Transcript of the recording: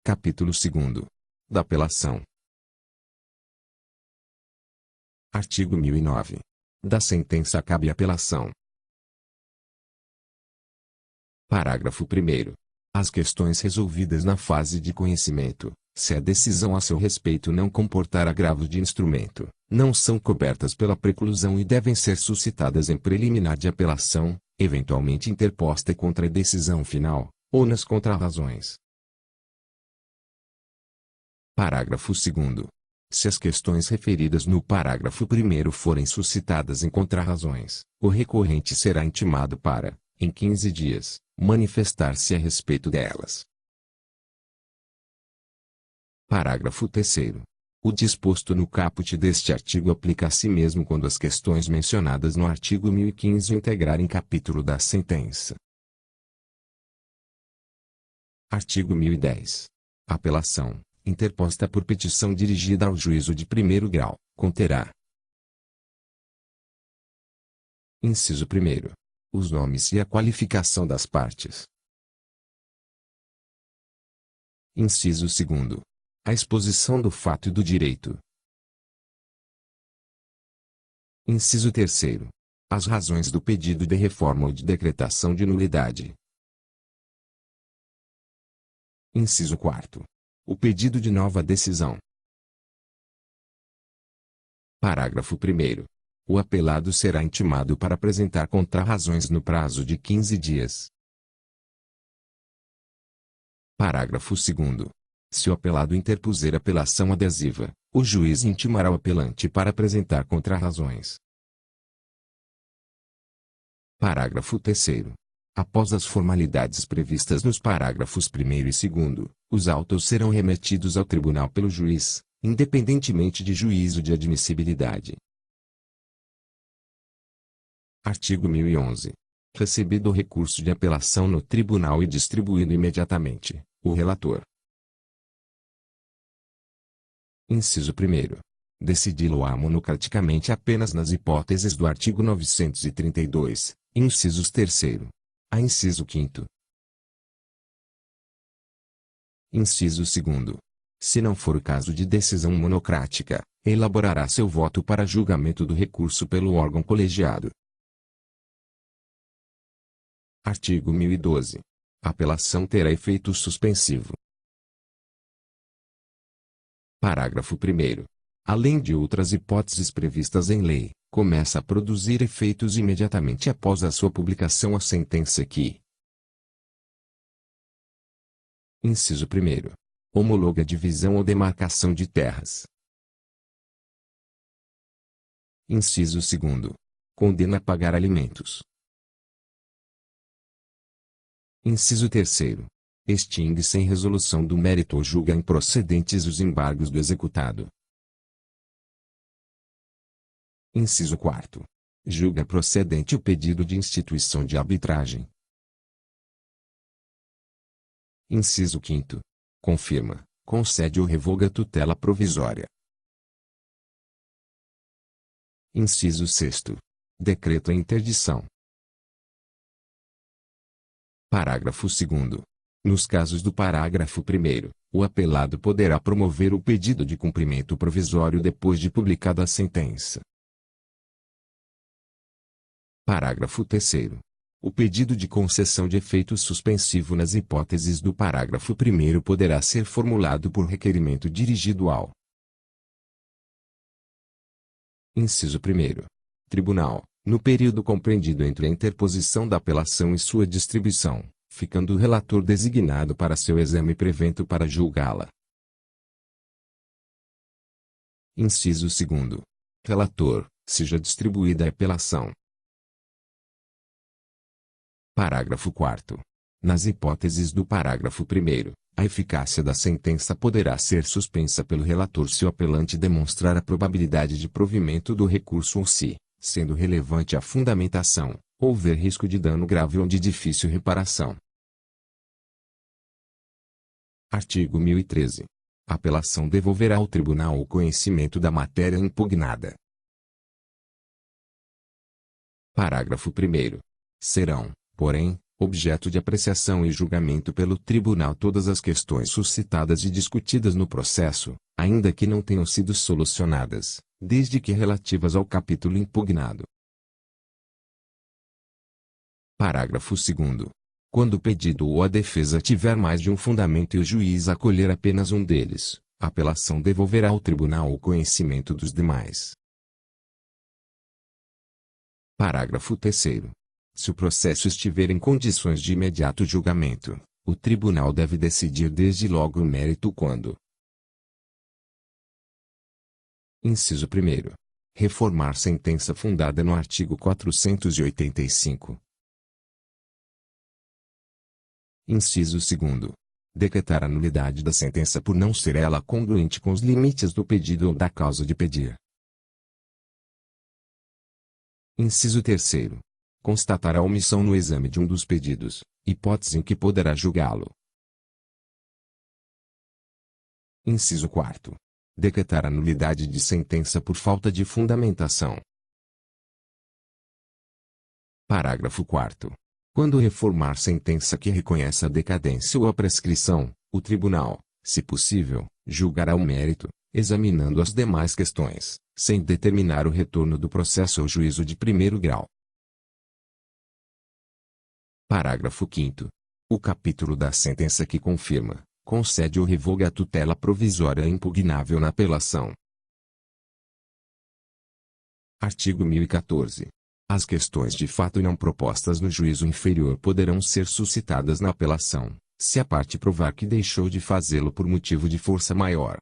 Capítulo 2º. Da apelação. Artigo 1009. Da sentença cabe apelação. Parágrafo 1º. As questões resolvidas na fase de conhecimento, se a decisão a seu respeito não comportar agravo de instrumento, não são cobertas pela preclusão e devem ser suscitadas em preliminar de apelação, eventualmente interposta contra a decisão final, ou nas contrarrazões. Parágrafo 2º. Se as questões referidas no parágrafo 1º forem suscitadas em contrarrazões, o recorrente será intimado para, em 15 dias, manifestar-se a respeito delas. Parágrafo 3º. O disposto no caput deste artigo aplica a si mesmo quando as questões mencionadas no artigo 1015 integrarem capítulo da sentença. Artigo 1010. Apelação, interposta por petição dirigida ao juízo de primeiro grau, conterá: Inciso 1º. Os nomes e a qualificação das partes. Inciso 2º. A exposição do fato e do direito. Inciso 3º. As razões do pedido de reforma ou de decretação de nulidade. Inciso 4º. O pedido de nova decisão. Parágrafo 1º. O apelado será intimado para apresentar contrarrazões no prazo de 15 dias. Parágrafo 2º. Se o apelado interpuser apelação adesiva, o juiz intimará o apelante para apresentar contrarrazões. Parágrafo 3º. Após as formalidades previstas nos parágrafos 1º e 2º, os autos serão remetidos ao tribunal pelo juiz, independentemente de juízo de admissibilidade. Artigo 1011. Recebido o recurso de apelação no tribunal e distribuído imediatamente, o relator. Inciso 1º. Decidi-lo-á monocraticamente apenas nas hipóteses do artigo 932, incisos 3º a inciso 5º. Inciso 2º. Se não for o caso de decisão monocrática, elaborará seu voto para julgamento do recurso pelo órgão colegiado. Artigo 1012. A apelação terá efeito suspensivo. Parágrafo 1º. Além de outras hipóteses previstas em lei, começa a produzir efeitos imediatamente após a sua publicação a sentença que: Inciso 1º. Homologa a divisão ou demarcação de terras. Inciso 2º. Condena a pagar alimentos. Inciso 3º. Extingue sem resolução do mérito ou julga improcedentes os embargos do executado. Inciso 4º. Julga procedente o pedido de instituição de arbitragem. Inciso 5º. Confirma, concede ou revoga tutela provisória. Inciso 6º. Decreta a interdição. Parágrafo 2º. Nos casos do parágrafo 1º, o apelado poderá promover o pedido de cumprimento provisório depois de publicada a sentença. Parágrafo 3º. O pedido de concessão de efeito suspensivo nas hipóteses do parágrafo 1º poderá ser formulado por requerimento dirigido ao Inciso 1º. Tribunal, no período compreendido entre a interposição da apelação e sua distribuição, ficando o relator designado para seu exame prevento para julgá-la. Inciso 2º. Relator, seja distribuída a apelação. Parágrafo 4º. Nas hipóteses do parágrafo 1º, a eficácia da sentença poderá ser suspensa pelo relator se o apelante demonstrar a probabilidade de provimento do recurso ou se, sendo relevante a fundamentação, houver risco de dano grave ou de difícil reparação. Artigo 1013. A apelação devolverá ao tribunal o conhecimento da matéria impugnada. Parágrafo 1º. Serão, porém, objeto de apreciação e julgamento pelo tribunal todas as questões suscitadas e discutidas no processo, ainda que não tenham sido solucionadas, desde que relativas ao capítulo impugnado. Parágrafo 2º. Quando o pedido ou a defesa tiver mais de um fundamento e o juiz acolher apenas um deles, a apelação devolverá ao tribunal o conhecimento dos demais. Parágrafo 3º. Se o processo estiver em condições de imediato julgamento, o tribunal deve decidir desde logo o mérito quando: Inciso 1º. Reformar sentença fundada no artigo 485. Inciso 2º. Decretar a nulidade da sentença por não ser ela congruente com os limites do pedido ou da causa de pedir. Inciso 3º. Constatar a omissão no exame de um dos pedidos, hipótese em que poderá julgá-lo. Inciso 4º. Decretar a nulidade de sentença por falta de fundamentação. Parágrafo 4º. Quando reformar sentença que reconheça a decadência ou a prescrição, o tribunal, se possível, julgará o mérito, examinando as demais questões, sem determinar o retorno do processo ao juízo de primeiro grau. Parágrafo 5º. O capítulo da sentença que confirma, concede ou revoga a tutela provisória impugnável na apelação. Artigo 1014. As questões de fato não propostas no juízo inferior poderão ser suscitadas na apelação, se a parte provar que deixou de fazê-lo por motivo de força maior,